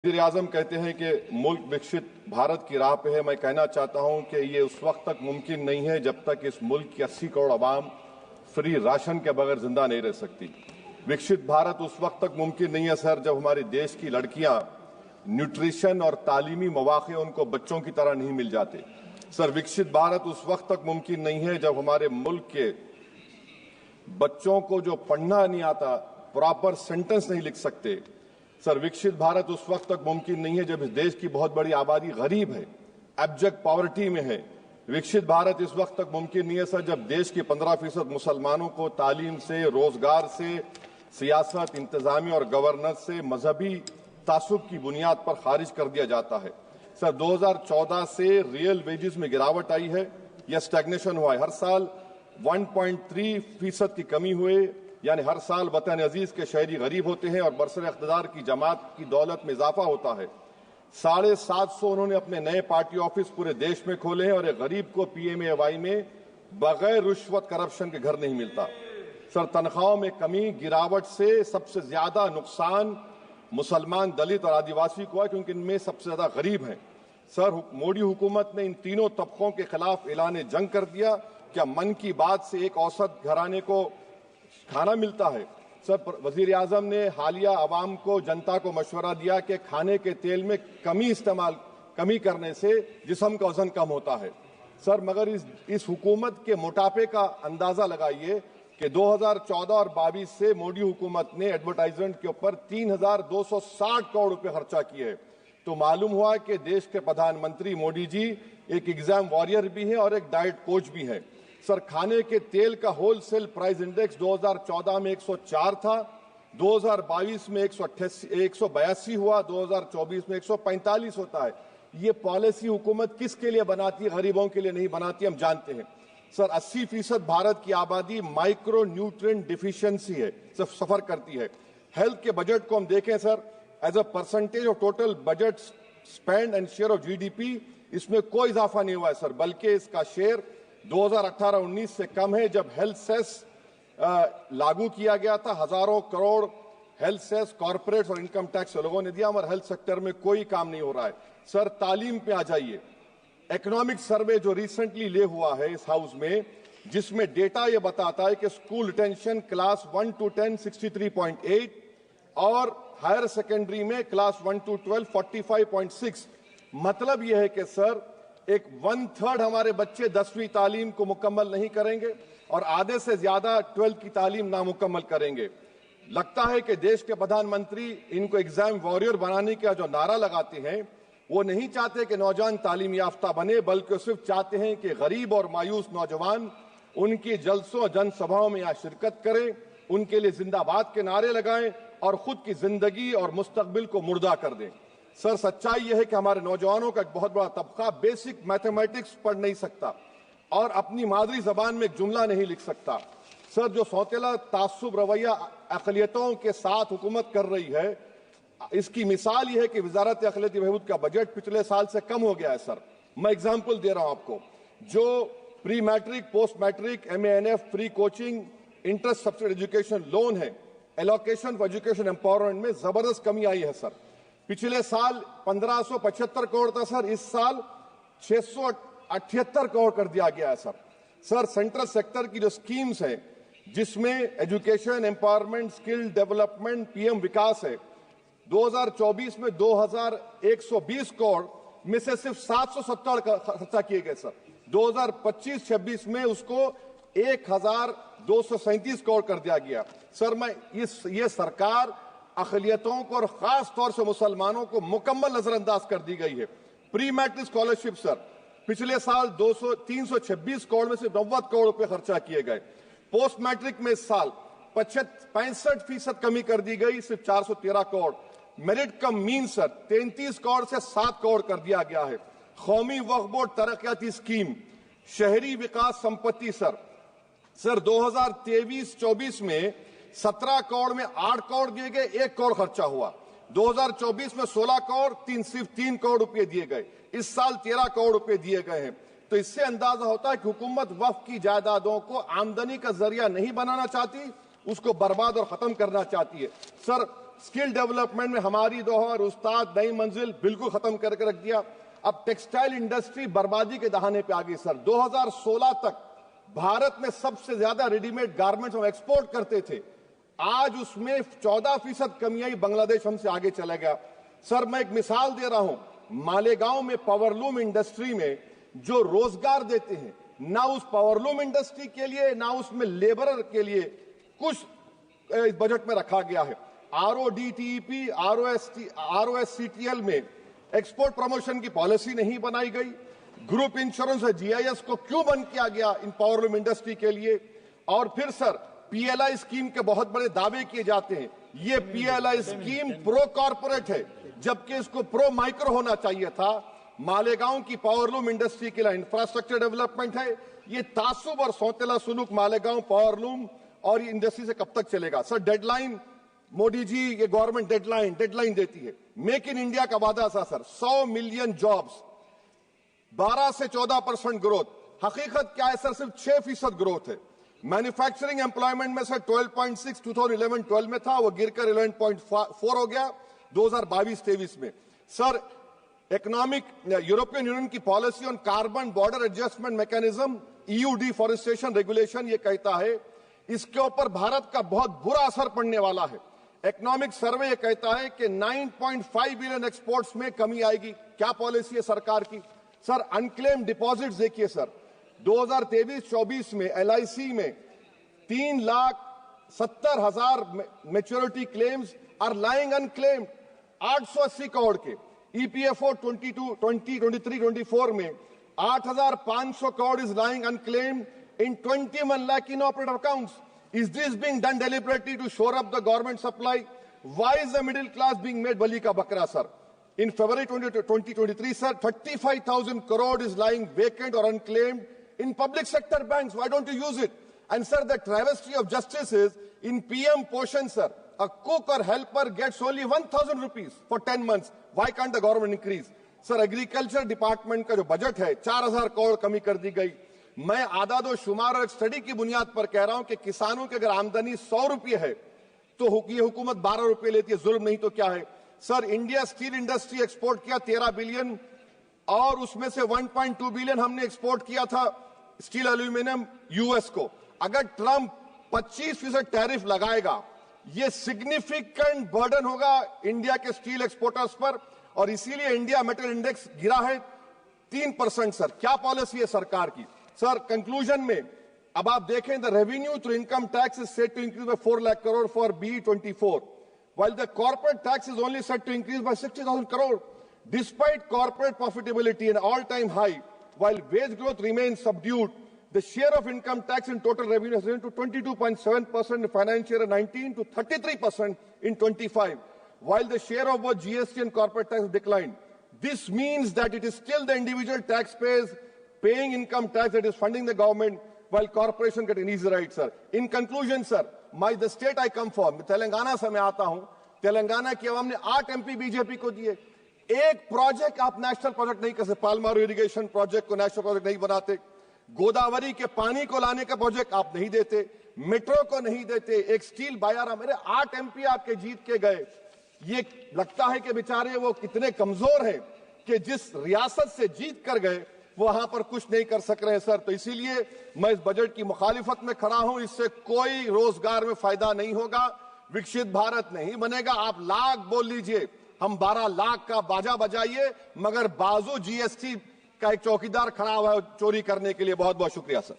वज़ीर-ए-आज़म कहते हैं कि मुल्क विकसित भारत की राह पे है। मैं कहना चाहता हूं कि ये उस वक्त तक मुमकिन नहीं है जब तक इस मुल्क की 80 करोड़ आवाम फ्री राशन के बगैर जिंदा नहीं रह सकती। विकसित भारत उस वक्त तक मुमकिन नहीं है सर जब हमारे देश की लड़कियां न्यूट्रिशन और तालीमी मौके उनको बच्चों की तरह नहीं मिल जाते। सर विकसित भारत उस वक्त तक मुमकिन नहीं है जब हमारे मुल्क के बच्चों को जो पढ़ना नहीं आता, प्रॉपर सेंटेंस नहीं लिख सकते। सर विकसित भारत उस वक्त तक मुमकिन नहीं है जब इस देश की बहुत बड़ी आबादी गरीब है, एब्जेक्ट पॉवर्टी में है। विकसित भारत इस वक्त तक मुमकिन नहीं है सर जब देश के 15% मुसलमानों को तालीम से, रोजगार से, सियासत, इंतजामी और गवर्नेंस से मजहबी तासुब की बुनियाद पर खारिज कर दिया जाता है। सर 2014 से रियल वेजेस में गिरावट आई है या स्टैग्नेशन हुआ है। हर साल 1.3% की कमी हुए, यानी हर साल वतन अजीज के शहरी गरीब होते हैं और बरसर इख्तिदार की जमात की दौलत में इजाफा होता है। 750 उन्होंने अपने नए पार्टी ऑफिस पूरे देश में खोले हैं और एक गरीब को PMAY में बगैर रिश्वत करप्शन के घर नहीं मिलता। सर तनख्वाहों में कमी, गिरावट से सबसे ज्यादा नुकसान मुसलमान, दलित और आदिवासी को है क्योंकि इनमें सबसे ज्यादा गरीब हैं। सर मोदी हुकूमत ने इन तीनों तबकों के खिलाफ ऐलान जंग कर दिया। क्या मन की बात से एक औसत घराने को खाना मिलता है? सर वज़ीर-ए-आज़म ने हालिया आवाम को, जनता को मशवरा दिया कि खाने के तेल में कमी करने से जिस्म का वजन कम होता है। सर मगर इस हुकूमत के मोटापे का अंदाजा लगाइए कि 2014 और 22 से मोदी हुकूमत ने एडवर्टाइजमेंट के ऊपर 3,260 करोड़ रुपए खर्चा किए। तो मालूम हुआ कि देश के प्रधानमंत्री मोदी जी एक एग्जाम वॉरियर भी हैं और एक डाइट कोच भी हैं। सर खाने के तेल का होलसेल प्राइस इंडेक्स 2014 में 104 था, 2022 में 182 हुआ, 2024 में 145 होता है। ये पॉलिसी हुकूमत किसके लिए बनाती है? गरीबों के लिए नहीं बनाती, हम जानते हैं। सर 80% भारत की आबादी माइक्रो न्यूट्रिएंट डिफिशियंसी है, सफर करती है। हेल्थ के बजट को हम देखें sir, as a percentage of total budget spend and share of GDP इसमें कोई इजाफा नहीं हुआ है सर, बल्कि इसका शेयर 2018-19 से कम है। जब हेल्थ सेस लागू किया गया था, हजारों करोड़ हेल्थ सेस कॉर्पोरेट्स और इनकम टैक्स लोगों ने दिया, हमारे हेल्थ सेक्टर में कोई काम नहीं हो रहा है। सर तालीम पे आ जाइए। इकोनॉमिक सर्वे जो रिसेंटली ले हुआ है इस हाउस में, जिसमें डेटा ये बताता है कि स्कूल रिटेंशन क्लास 1 to 10 63.8 और हायर सेकेंडरी में क्लास 1 to 12 45.6। मतलब यह है कि सर एक 1/3 हमारे बच्चे 10वीं तालीम को मुकम्मल नहीं करेंगे और आधे से ज्यादा 12th की तालीम नामुकम्मल करेंगे। लगता है कि देश के प्रधानमंत्री इनको एग्जाम वॉरियर बनाने का जो नारा लगाते हैं, वो नहीं चाहते कि नौजवान तालीम याफ्ता बने, बल्कि सिर्फ चाहते हैं कि गरीब और मायूस नौजवान उनकी जलसों जनसभाओं में यहाँ शिरकत करें, उनके लिए जिंदाबाद के नारे लगाएं और खुद की जिंदगी और मुस्तकबिल को मुर्दा कर दें। सर सच्चाई यह है कि हमारे नौजवानों का एक बहुत बड़ा तबका बेसिक मैथमेटिक्स पढ़ नहीं सकता और अपनी मादरी जबान में एक जुमला नहीं लिख सकता। सर जो सौतेला तासुब रवैया अक़लियतों के साथ हुकूमत कर रही है, इसकी मिसाल यह है कि वजारत अक़लियती बहबूद का बजट पिछले साल से कम हो गया है। सर मैं एग्जाम्पल दे रहा हूं आपको, जो pre matric, post matric, MANF, free coaching, interest subsidy education loan है, एलोकेशन फॉर एजुकेशन एम्पावरमेंट में जबरदस्त कमी आई है। सर पिछले साल 1575 करोड़ था सर, इस साल 678 करोड़ कर दिया गया है। सर सेंट्रल सेक्टर की जो स्कीम्स हैं, जिसमें education, empowerment, skill development, PM विकास है, 2024 में 2120 करोड़ में से सिर्फ 770 खर्चा किए गए। सर 2025-26 में उसको 1237 करोड़ कर दिया गया। सर ये सरकार अक़लियतों को और खास तौर से मुसलमानों को मुकम्मल नजरअंदाज कर दी गई है। प्री मैट्रिक स्कॉलरशिप सर पिछले साल 326 करोड़ में से 90 करोड़ रुपए खर्चा किए गए। पोस्ट मैट्रिक में इस साल 65% कमी कर दी गई, सिर्फ 413 करोड़। मेरिट कम मीन सर 33 करोड़ से 7 करोड़ कर दिया गया है। कौमी वक्फ बोर्ड तरक्याती स्कीम, शहरी विकास संपत्ति सर 2023-24 में 17 करोड़ में 8 करोड़ दिए गए, 1 करोड़ खर्चा हुआ। 2024 में 16 करोड़ सिर्फ 3 करोड़ रुपए दिए गए। इस साल 13 करोड़ रुपए दिए गए हैं। तो इससे अंदाजा होता है कि हुकूमत वक्फ की जायदादों को आमदनी का जरिया नहीं बनाना चाहती, उसको बर्बाद और खत्म करना चाहती है। सर स्किल डेवलपमेंट में हमारी दोहर उस्ताद नई मंजिल बिल्कुल खत्म करके रख दिया। अब टेक्सटाइल इंडस्ट्री बर्बादी के दहाने पे आ गई सर। 2016 तक भारत में सबसे ज्यादा रेडीमेड गारमेंट्स हम एक्सपोर्ट करते थे, आज उसमें 14% कमी आई, बांग्लादेश हमसे आगे चला गया। सर मैं एक मिसाल दे रहा हूं, मालेगांव में पावरलूम इंडस्ट्री में जो रोजगार देते हैं, ना उस पावरलूम इंडस्ट्री के लिए ना उसमें लेबरर के लिए कुछ इस बजट में रखा गया है। RODTEP, ROSCTL में एक्सपोर्ट प्रमोशन की पॉलिसी नहीं बनाई गई। ग्रुप इंश्योरेंस और GIS को क्यों बंद किया गया इन पावरलूम इंडस्ट्री के लिए? और फिर सर PLI स्कीम के बहुत बड़े दावे किए जाते हैं। ये PLI स्कीम प्रो कॉर्पोरेट है, जबकि इसको प्रो माइक्रो होना चाहिए था। मालेगांव की पावरलूम इंडस्ट्री के लिए इंफ्रास्ट्रक्चर डेवलपमेंट है। ये तासुब और सौतेला सुलूक मालेगांव पावरलूम और ये इंडस्ट्री से कब तक चलेगा? सर डेडलाइन, मोदी जी ये गवर्नमेंट डेडलाइन देती है। मेक इन इंडिया का वादा था सर, 100 मिलियन जॉब्स, 12 से 14% ग्रोथ। हकीकत क्या है सर? सिर्फ 6% ग्रोथ है। मैन्युफैक्चरिंग एम्प्लॉयमेंट में सर 12.6 2011-12 में था, वो गिरकर 11.4 हो गया 2022-23 में। सर इकोनॉमिक यूरोपियन यूनियन की policy on carbon border adjustment mechanism EU deforestation regulation ये कहता है इसके ऊपर भारत का बहुत बुरा असर पड़ने वाला है। इकोनॉमिक सर्वे ये कहता है कि 9.5 बिलियन एक्सपोर्ट्स में कमी आएगी। क्या पॉलिसी है सरकार की? सर अनक्लेम डिपॉजिट्स देखिए सर, 2023-24 में LIC में 3,70,000 maturity claims are lying unclaimed, 880 crore के। EPFO 2023-24 में 8,500 crore is lying unclaimed in 21 lakh inoperative accounts. Is this being done deliberately to shore up the government supply? Why is the middle class being made bali ka bakra, sir? In February 2023, sir, 35,000 crore is lying vacant or unclaimed in public sector banks. Why don't you use it? And sir, the travesty of justice is in PM Poshan, sir, a cook or helper gets only 1,000 rupees for 10 months. Why can't the government increase? Sir, agriculture department का जो budget है 4,000 करोड़ कमी कर दी गई। मैं आदाद और शुमार और एक स्टडी की बुनियाद पर कह रहा हूं कि किसानों की अगर आमदनी 100 रुपये है तो ये हुकूमत 12 रुपये लेती है। जुल्म नहीं तो क्या है? Sir India steel industry export किया 13 बिलियन और उसमें से 1.2 बिलियन हमने एक्सपोर्ट किया था स्टील एल्यूमिनियम US को। अगर ट्रंप 25% टैरिफ लगाएगा, ये सिग्निफिकेंट बर्डन होगा इंडिया के स्टील एक्सपोर्टर्स पर और इसीलिए इंडिया मेटल इंडेक्स गिरा है 3%। सर क्या पॉलिसी है सरकार की? सर कंक्लूजन में अब आप देखें, the revenue through income tax is set to increase by 4 lakh crore for BE24, while the corporate tax is only set to increase by 60,000 crore. Despite corporate profitability an all-time high, while wage growth remains subdued, the share of income tax in total revenue has risen to 22.7% in financial year 19 to 33% in 25, while the share of both GST and corporate tax has declined. This means that it is still the individual taxpayers paying income tax that is funding the government, while corporations get an easy ride, sir. In conclusion, sir, the state I come from, Telangana से मैं आता हूं, तेलंगाना की आवाम ने 8 MP BJP को दिए। एक project आप नेशनल प्रोजेक्ट नहीं कर सकते, पालमारू इरिगेशन प्रोजेक्ट को नेशनल प्रोजेक्ट नहीं बनाते, गोदावरी के पानी को लाने का प्रोजेक्ट आप नहीं देते, मेट्रो को नहीं देते, एक स्टील बायारा, मेरे 8 MP आपके जीत के गए। ये लगता है कि बेचारे वो कितने कमजोर हैं कि जिस रियासत से जीत कर गए वहां पर कुछ नहीं कर सक रहे हैं सर। तो इसीलिए मैं इस बजट की मुखालिफत में खड़ा हूं। इससे कोई रोजगार में फायदा नहीं होगा, विकसित भारत नहीं बनेगा। आप लाख बोल लीजिए, हम 12 लाख का बाजा बजाइए, मगर बाजू GST का एक चौकीदार खड़ा हुआ है चोरी करने के लिए। बहुत बहुत शुक्रिया सर।